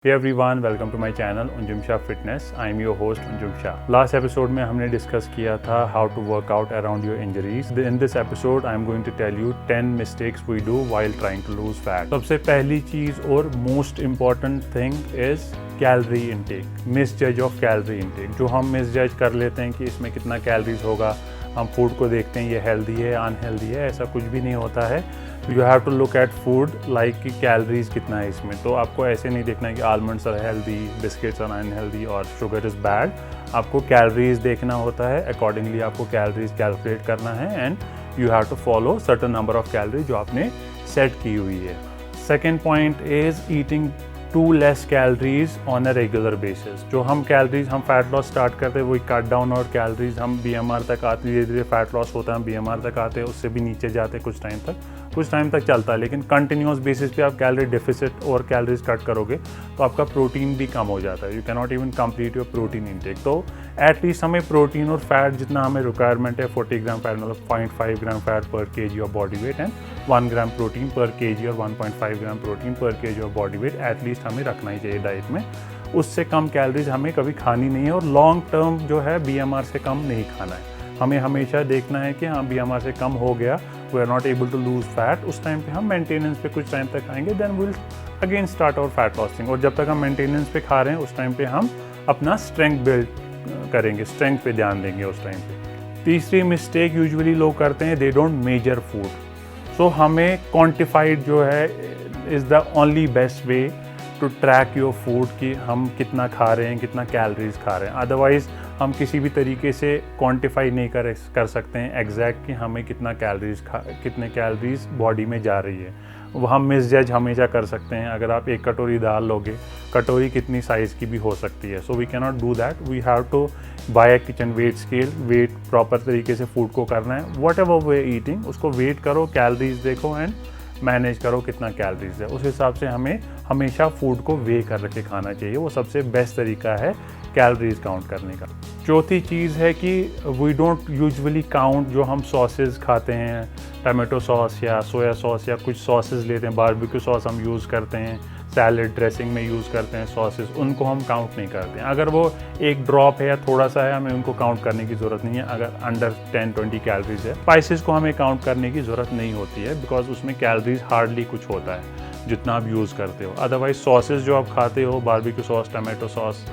Hey everyone, welcome to my channel Unjum Shah Fitness. I am your host Unjum Shah. Last episode में हमने discuss किया था how to work out around your injuries. In this episode, I am going to tell you 10 mistakes we do while trying to lose fat. सबसे पहली चीज़ और most important thing is calorie intake. Misjudge of calorie intake. जो हम misjudge कर लेते हैं कि इसमें कितना कैलोरीज होगा, हम फूड को देखते हैं ये हेल्दी है अनहेल्दी है, ऐसा कुछ भी नहीं होता है. You have to look at food like कि कैलोरीज कितना है इसमें. तो आपको ऐसे नहीं देखना है कि almonds are healthy, biscuits are unhealthy और शुगर इज़ बैड. आपको कैलोरीज देखना होता है, अकॉर्डिंगली आपको कैलोरीज कैलकुलेट करना है and you have to follow certain number of calories जो आपने सेट की हुई है. Second point is eating too less calories on a regular basis. जो हम कैलोरीज हम फैट लॉस स्टार्ट करते हैं वही कट डाउन और कैलोरीज हम BMR तक आते, धीरे धीरे फैट लॉस होता है, BMR तक आते हैं, उससे भी नीचे जाते हैं कुछ टाइम तक चलता है. लेकिन कंटिन्यूस बेसिस पे आप कैलोरी डेफिसिट और कैलोरीज कट करोगे तो आपका प्रोटीन भी कम हो जाता है. You can not even complete your protein intake. तो एटलीस्ट हमें प्रोटीन और फैट जितना हमें रिक्वायरमेंट है 40 ग्राम फैट मतलब 0.5 ग्राम फैट पर KG of body weight and 1 gram protein पर केजी और 1.5 ग्राम प्रोटीन पर KG of body weight at least हमें रखना ही चाहिए डाइट में. उससे कम कैलोरीज हमें कभी खानी नहीं है और लॉन्ग टर्म जो है BMR से कम नहीं खाना है. हमें हमेशा देखना है कि हाँ BMR से कम हो गया, we are not able to lose fat, उस टाइम पे हम मेंटेनेंस पे कुछ टाइम तक खाएंगे, then will again start our fat losing. और जब तक हम मेंटेनेंस पे खा रहे हैं उस टाइम पे हम अपना स्ट्रेंथ बिल्ड करेंगे, स्ट्रेंथ पे ध्यान देंगे उस टाइम पे. तीसरी मिस्टेक यूजुअली लोग करते हैं, they don't measure food. So हमें क्वान्टिफाइड जो है is the only best way to track your food कि हम कितना खा रहे हैं, कितना कैलोरीज खा रहे हैं. अदरवाइज़ हम किसी भी तरीके से क्वांटिफाई नहीं कर सकते हैं एग्जैक्ट कि हमें कितना कितने कैलोरीज बॉडी में जा रही है. वो हम मिसजज हमेशा कर सकते हैं. अगर आप एक कटोरी दाल लोगे, कटोरी कितनी साइज़ की भी हो सकती है. So we can not do that. We have to buy a kitchen weight scale. Weight proper तरीके से फूड को करना है. वट एवर वे ईटिंग उसको वेट करो, कैलोरीज देखो एंड मैनेज करो कितना कैलोरीज है. उस हिसाब से हमें हमेशा फूड को वे कर के खाना चाहिए. वो सबसे बेस्ट तरीका है कैलोरीज काउंट करने का. चौथी चीज़ है कि वी डोंट यूजुअली काउंट जो हम सॉसेज खाते हैं, टमाटो सॉस या सोया सॉस या कुछ सॉसेज लेते हैं, बारबेक्यू सॉस हम यूज़ करते हैं, सैलड ड्रेसिंग में यूज़ करते हैं सॉसेज, उनको हम काउंट नहीं करते हैं. अगर वो एक ड्रॉप है या थोड़ा सा है हमें उनको काउंट करने की ज़रूरत नहीं है. अगर अंडर 10-20 कैलोरीज है, स्पाइसेस को हमें काउंट करने की ज़रूरत नहीं होती है बिकॉज उसमें कैलोरीज हार्डली कुछ होता है जितना आप यूज़ करते हो. अदरवाइज सॉसेज जो आप खाते हो, बारबेक्यू सॉस, टमाटो सॉस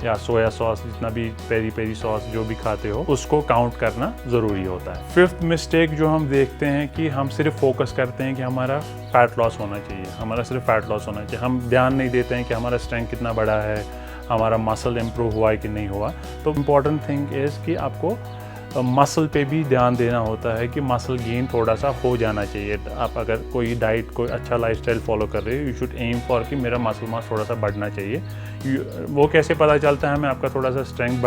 या सोया सॉस, जितना भी पेरी पेरी सॉस जो भी खाते हो उसको काउंट करना ज़रूरी होता है. फिफ्थ मिस्टेक जो हम देखते हैं कि हम सिर्फ फोकस करते हैं कि हमारा फैट लॉस होना चाहिए, हमारा सिर्फ फैट लॉस होना चाहिए. हम ध्यान नहीं देते हैं कि हमारा स्ट्रेंथ कितना बड़ा है, हमारा मसल इम्प्रूव हुआ है कि नहीं हुआ. तो इम्पॉर्टेंट थिंग इज़ कि आपको मसल पे भी ध्यान देना होता है कि मसल गेन थोड़ा सा हो जाना चाहिए. आप अगर कोई डाइट कोई अच्छा लाइफस्टाइल फॉलो कर रहे हो, यू शुड एम फॉर कि मेरा मसल मास थोड़ा सा बढ़ना चाहिए. वो कैसे पता चलता है हमें? आपका थोड़ा सा स्ट्रेंथ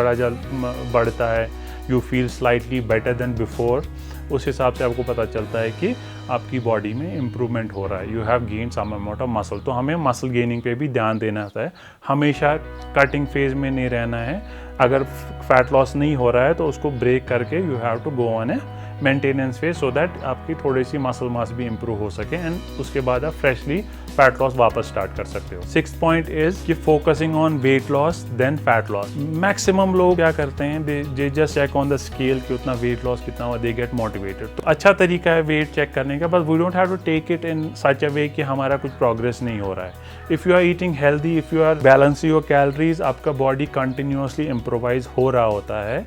बढ़ता है, you feel slightly better than before. उस हिसाब से आपको पता चलता है कि आपकी बॉडी में इम्प्रूवमेंट हो रहा है, you have gain some amount of muscle. तो हमें मसल गेनिंग पे भी ध्यान देना होता है. हमेशा कटिंग फेज में नहीं रहना है. अगर फैट लॉस नहीं हो रहा है तो उसको ब्रेक करके you have to go on a maintenance phase so that आपकी थोड़ी सी मसल मास भी इंप्रूव हो सके एंड उसके बाद आप फ्रेशली फैट लॉस वापस स्टार्ट कर सकते हो. सिक्स्थ पॉइंट इज कि focusing on weight loss then fat loss. Maximum लोग क्या करते हैं, they just check on the scale कि उतना वेट लॉस कितना हुआ, दे गेट मोटिवेटेड. तो अच्छा तरीका है वेट चेक करने का, but we don't have to take it in such a way कि हमारा कुछ प्रोग्रेस नहीं हो रहा है. If you are eating healthy, if you are balancing your calories, आपका बॉडी कंटिन्यूसली इम्प्रोवाइज हो रहा होता है.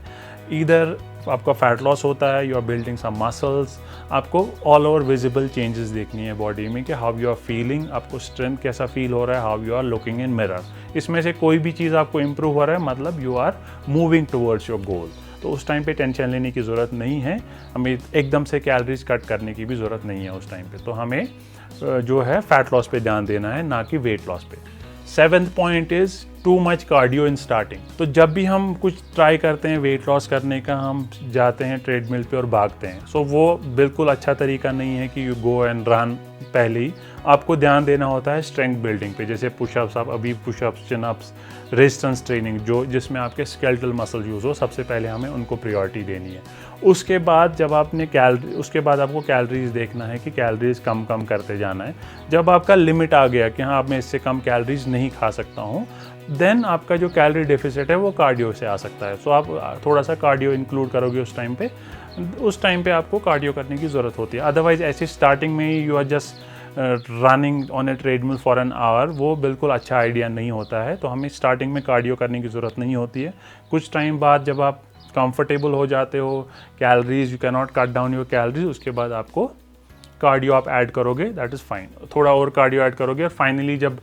इधर आपका फैट लॉस होता है, you are building some muscles. आपको ऑल ओवर विजिबल चेंजेस देखनी है बॉडी में कि हाउ यू आर फीलिंग, आपको स्ट्रेंथ कैसा फील हो रहा है, how you are looking in mirror. इसमें से कोई भी चीज़ आपको इम्प्रूव हो रहा है मतलब you are moving towards your goal. तो उस टाइम पे टेंशन लेने की ज़रूरत नहीं है. हमें एकदम से कैलोरीज कट करने की भी ज़रूरत नहीं है उस टाइम पे. तो हमें जो है फैट लॉस पे ध्यान देना है, ना कि वेट लॉस पे. Seventh point is too much cardio in starting. तो जब भी हम कुछ ट्राई करते हैं वेट लॉस करने का, हम जाते हैं ट्रेडमिल पे और भागते हैं. सो वो बिल्कुल अच्छा तरीका नहीं है कि यू गो एंड रन पहले ही आपको ध्यान देना होता है स्ट्रेंथ बिल्डिंग पे, जैसे पुशअप्स, आप अभी पुशअप्स, चिनअप्स, रेजिस्टेंस ट्रेनिंग जिसमें आपके स्केलेटल मसल यूज़ हो, सबसे पहले हमें उनको प्रायोरिटी देनी है। उसके बाद जब आपने उसके बाद आपको कैलोरीज देखना है कि कैलोरीज कम करते जाना है। जब आपका लिमिट आ गया कि हाँ अब मैं इससे कम कैलोरीज नहीं खा सकता हूँ, देन आपका जो कैलोरी डेफिसिट है वो कार्डियो से आ सकता है। सो आप थोड़ा सा कार्डियो इंक्लूड करोगे उस टाइम पे आपको कार्डियो करने की ज़रूरत होती है। अदरवाइज ऐसी स्टार्टिंग में ही you are just running on a treadmill for an hour, वो बिल्कुल अच्छा आइडिया नहीं होता है। तो हमें स्टार्टिंग में कार्डियो करने की ज़रूरत नहीं होती है। कुछ टाइम बाद जब आप कंफर्टेबल हो जाते हो, calories, you can not cut down your calories, उसके बाद आपको कार्डियो आप ऐड करोगे, दैट इज़ फाइन। थोड़ा और कार्डियो ऐड करोगे और फाइनली जब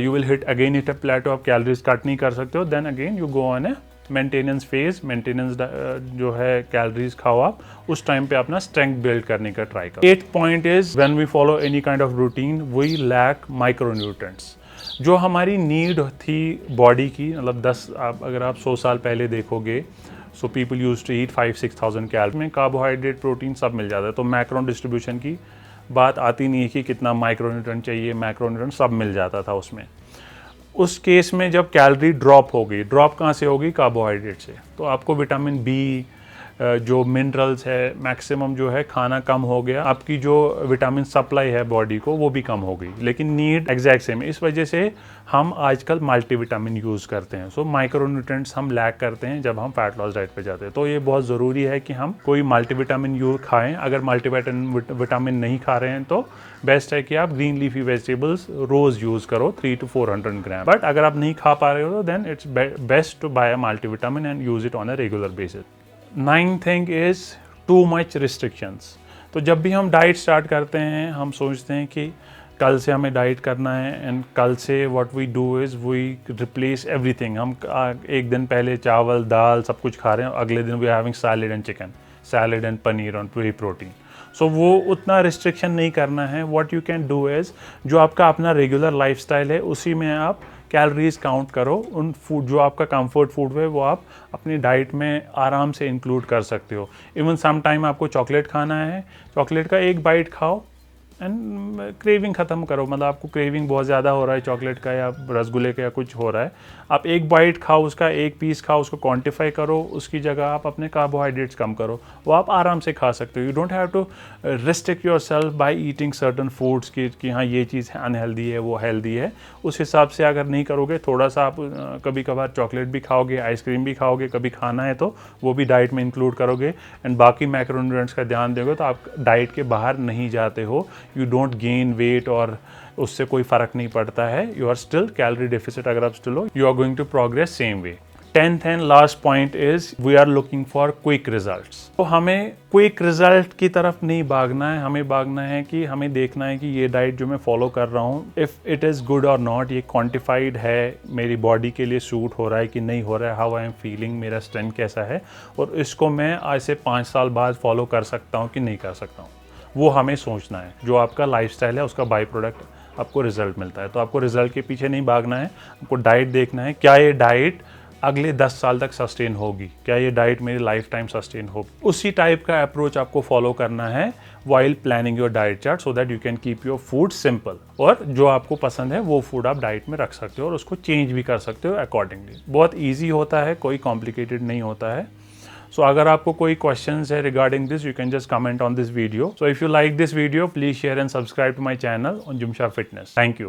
you will hit a plateau, आप कैलोरीज कट नहीं कर सकते हो, then again you go on a maintenance phase. Maintenance जो है कैलोरीज खाओ आप, उस टाइम पे अपना स्ट्रेंथ बिल्ड करने का ट्राई करो। 8th point is when we follow any kind of routine we lack micronutrients. जो हमारी नीड थी बॉडी की, मतलब अगर आप 100 साल पहले देखोगे, so people use to eat 5-6,000 calorie में कार्बोहाइड्रेट, प्रोटीन सब मिल जाता है। तो मैक्रो डिस्ट्रीब्यूशन की बात आती नहीं है कि कितना माइक्रोन्यूट्रिएंट चाहिए, मैक्रोन्यूट्रिएंट सब मिल जाता था उसमें। उस केस में जब कैलोरी ड्रॉप होगी, ड्रॉप कहाँ से होगी? कार्बोहाइड्रेट से। तो आपको विटामिन बी, जो मिनरल्स है, मैक्सिमम जो है खाना कम हो गया, आपकी जो विटामिन सप्लाई है बॉडी को वो भी कम हो गई, लेकिन नीड एग्जैक्ट सेम। इस वजह से हम आजकल मल्टीविटामिन यूज़ करते हैं। सो माइक्रोन्यूट्रिएंट्स हम लैक करते हैं जब हम फैट लॉस डाइट पे जाते हैं। तो ये बहुत ज़रूरी है कि हम कोई मल्टीविटामिन यूज खाएं। अगर मल्टीविटामिन नहीं खा रहे हैं तो बेस्ट है कि आप ग्रीन लीफी वेजिटेबल्स रोज़ यूज़ करो, 300 to 400 ग्राम। बट अगर आप नहीं खा पा रहे हो तो then it's best to buy a multivitamin and use it on a regular basis. 9th thing is too much restrictions. तो जब भी हम डाइट स्टार्ट करते हैं, हम सोचते हैं कि कल से हमें डाइट करना है, एंड कल से what we do is we replace everything. हम एक दिन पहले चावल, दाल सब कुछ खा रहे हैं, अगले दिन we are having salad and chicken, salad and paneer और वे प्रोटीन। सो वो उतना रिस्ट्रिक्शन नहीं करना है। What you can do is, जो आपका अपना रेगुलर लाइफस्टाइल है उसी में आप कैलोरीज काउंट करो। उन फूड जो आपका कंफर्ट फूड है वो आप अपनी डाइट में आराम से इंक्लूड कर सकते हो। इवन सम टाइम आपको चॉकलेट खाना है, चॉकलेट का एक बाइट खाओ एंड क्रेविंग ख़त्म करो। मतलब आपको क्रेविंग बहुत ज़्यादा हो रहा है चॉकलेट का या रसगुल्ले का या कुछ हो रहा है, आप एक बाइट खाओ, उसका एक पीस खाओ, उसको क्वांटिफाई करो, उसकी जगह आप अपने कार्बोहाइड्रेट्स कम करो, वो आप आराम से खा सकते हो। You don't have to restrict yourself by eating certain foods कि हाँ ये चीज़ अनहेल्दी है, वो हेल्दी है। उस हिसाब से अगर नहीं करोगे, थोड़ा सा आप कभी कभार चॉकलेट भी खाओगे, आइसक्रीम भी खाओगे, कभी खाना है तो वो भी डाइट में इंक्लूड करोगे, एंड बाकी मैक्रोन्यूट्रिएंट्स का ध्यान दोगे तो आप डाइट के बाहर नहीं जाते हो। यू डोंट गेन वेट और उससे कोई फ़र्क नहीं पड़ता है। You are still calorie deficit, अगर आप स्टिल हो, you are going to progress same way. 10th and last point is we are looking for quick results. तो हमें क्विक रिजल्ट की तरफ नहीं भागना है, हमें भागना है कि हमें देखना है कि ये डाइट जो मैं फॉलो कर रहा हूँ, इफ़ इट इज़ गुड और नॉट, ये क्वांटिफाइड है, मेरी बॉडी के लिए सूट हो रहा है कि नहीं हो रहा है, हाउ आई एम फीलिंग, मेरा स्ट्रेंथ कैसा है, और इसको मैं आज से 5 साल बाद फॉलो कर सकता हूँ कि नहीं कर सकता हूँ। वो हमें सोचना है। जो आपका लाइफस्टाइल है उसका बाई प्रोडक्ट आपको रिजल्ट मिलता है। तो आपको रिजल्ट के पीछे नहीं भागना है, आपको डाइट देखना है, क्या ये डाइट अगले 10 साल तक सस्टेन होगी, क्या ये डाइट मेरी लाइफ टाइम सस्टेन होगी। उसी टाइप का अप्रोच आपको फॉलो करना है while planning your diet chart, so that you can keep your food simple, और जो आपको पसंद है वो फूड आप डाइट में रख सकते हो और उसको चेंज भी कर सकते हो अकॉर्डिंगली। बहुत ईजी होता है, कोई कॉम्प्लिकेटेड नहीं होता है। So अगर आपको कोई questions है regarding this, you can just comment on this video. So if you like this video, please share and subscribe to my channel on Jumsha Fitness. Thank you.